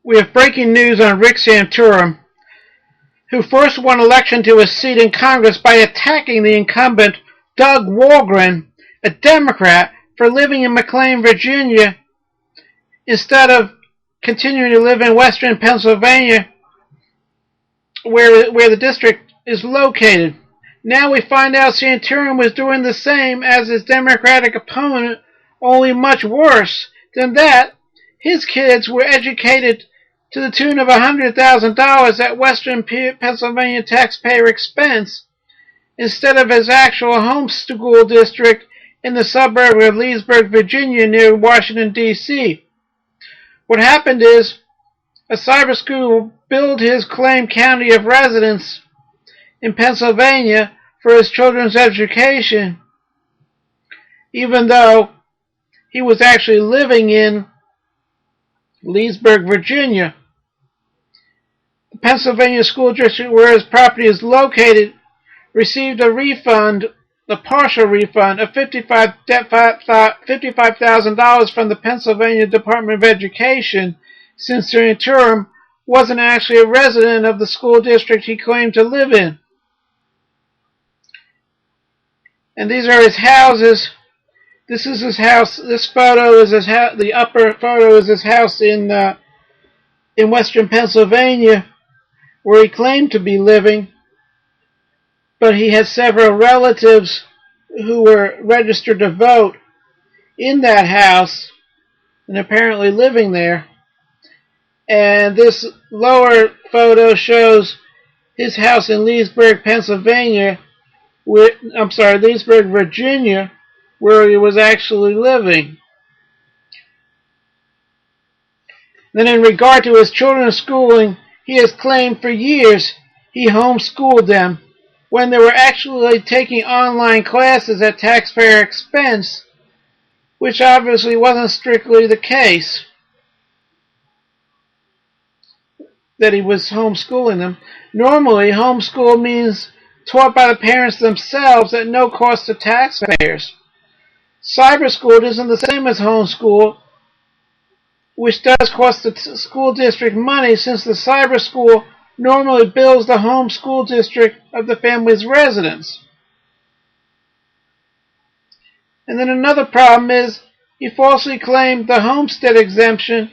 We have breaking news on Rick Santorum, who first won election to a seat in Congress by attacking the incumbent Doug Walgren, a Democrat, for living in McLean, Virginia, instead of continuing to live in western Pennsylvania, where the district is located. Now we find out Santorum was doing the same as his Democratic opponent, only much worse than that. His kids were educated to the tune of $100,000 at western Pennsylvania taxpayer expense, instead of his actual home school district in the suburb of Leesburg, Virginia, near Washington, D.C. What happened is a cyber school billed his claimed county of residence in Pennsylvania for his children's education, even though he was actually living in Leesburg, Virginia. The Pennsylvania school district where his property is located received a refund, a partial refund of $55,000 from the Pennsylvania Department of Education, since Santorum wasn't actually a resident of the school district he claimed to live in. And these are his houses. This is his house. This photo is his house. The upper photo is his house in western Pennsylvania, where he claimed to be living. But he has several relatives who were registered to vote in that house and apparently living there. And this lower photo shows his house in Leesburg, Leesburg, Virginia, where he was actually living. Then in regard to his children's schooling, he has claimed for years he homeschooled them when they were actually taking online classes at taxpayer expense, which obviously wasn't strictly the case, that he was homeschooling them. Normally, homeschool means taught by the parents themselves at no cost to taxpayers. Cyber school isn't the same as homeschool, which does cost the school district money, since the cyber school normally bills the home school district of the family's residence. And then another problem is he falsely claimed the homestead exemption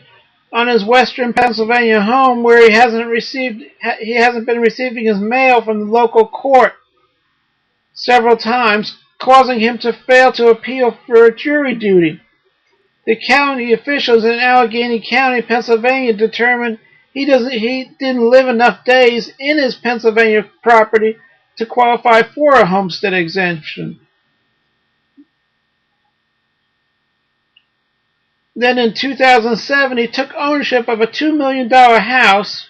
on his western Pennsylvania home, where he hasn't been receiving his mail from the local court several times, causing him to fail to appeal for jury duty. The county officials in Allegheny County, Pennsylvania, determined he didn't live enough days in his Pennsylvania property to qualify for a homestead exemption. Then in 2007, he took ownership of a $2 million house.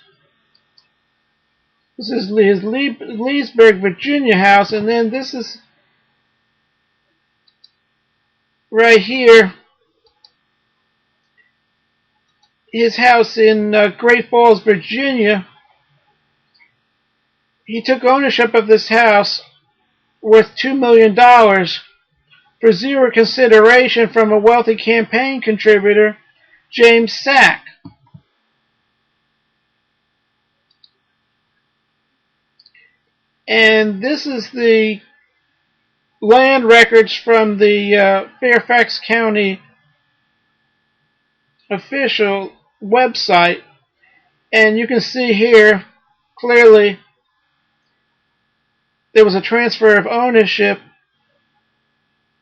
This is his Leesburg, Virginia house, and then this is right here, his house in Great Falls, Virginia. He took ownership of this house worth $2 million for zero consideration from a wealthy campaign contributor, James Sack. And this is the land records from the Fairfax County official website, and you can see here clearly there was a transfer of ownership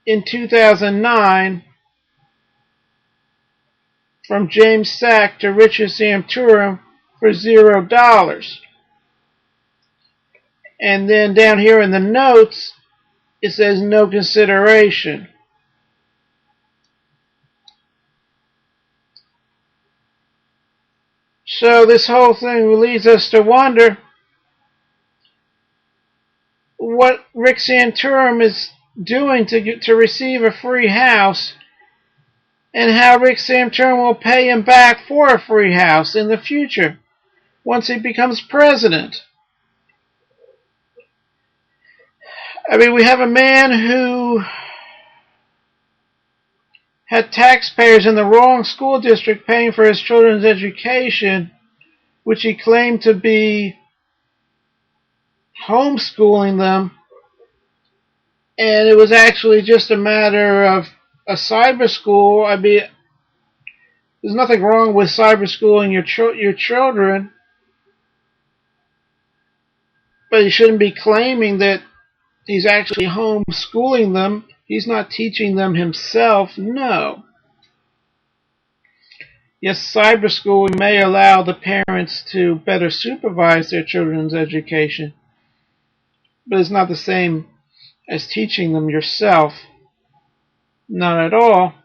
in 2009 from James Sack to Richard Santorum for $0. And then down here in the notes it says no consideration. So this whole thing leads us to wonder what Rick Santorum is doing to receive a free house, and how Rick Santorum will pay him back for a free house in the future once he becomes president. I mean, we have a man who had taxpayers in the wrong school district paying for his children's education, which he claimed to be homeschooling them, and it was actually just a matter of a cyber school. I mean, there's nothing wrong with cyber schooling your children, but he shouldn't be claiming that he's actually homeschooling them. He's not teaching them himself. No. Yes, cyberschooling may allow the parents to better supervise their children's education, but it's not the same as teaching them yourself. Not at all.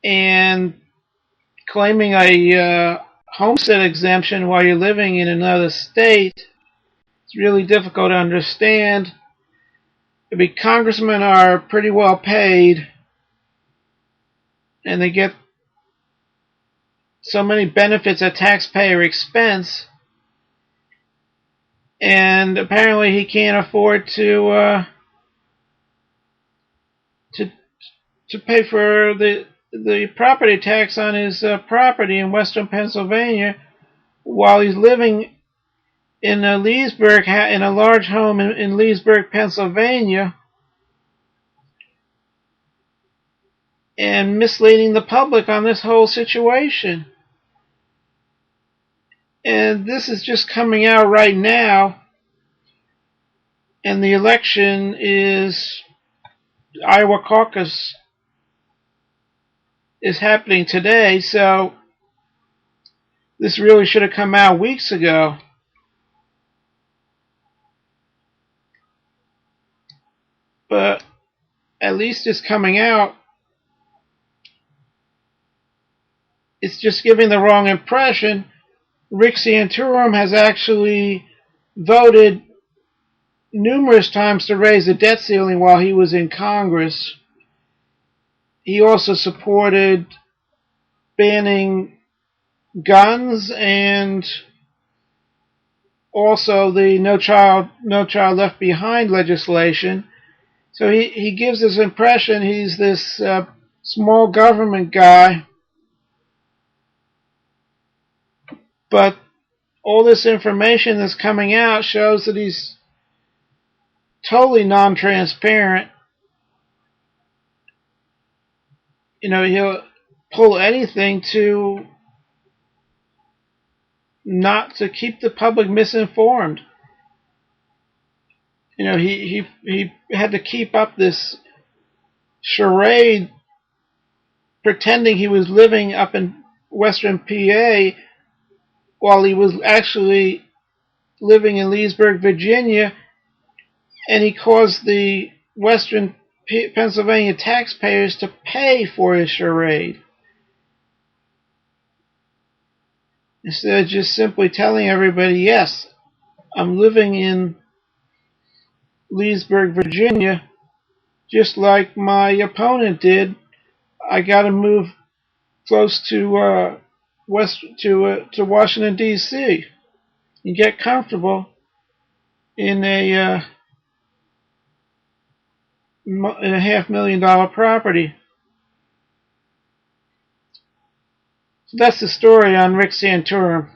And claiming a homestead exemption while you're living in another state, it's really difficult to understand. I mean, congressmen are pretty well paid, and they get so many benefits at taxpayer expense, and apparently he can't afford to pay for the property tax on his property in western Pennsylvania while he's living in Leesburg, in a large home in Leesburg, Pennsylvania, and misleading the public on this whole situation. And this is just coming out right now, and the election is, Iowa caucus is happening today, so this really should have come out weeks ago. But at least it's coming out. It's just giving the wrong impression. Rick Santorum has actually voted numerous times to raise the debt ceiling while he was in Congress. He also supported banning guns and also the No Child Left Behind legislation. So he gives this impression he's this small government guy, but all this information that's coming out shows that he's totally non-transparent. You know, he'll pull anything to not to keep the public misinformed. You know, he had to keep up this charade pretending he was living up in western PA while he was actually living in Leesburg, Virginia, and he caused the western Pennsylvania taxpayers to pay for his charade. Instead of just simply telling everybody, yes, I'm living in Leesburg, Virginia, just like my opponent did. I got to move close to to Washington D.C. and get comfortable in a $500,000 property. So that's the story on Rick Santorum.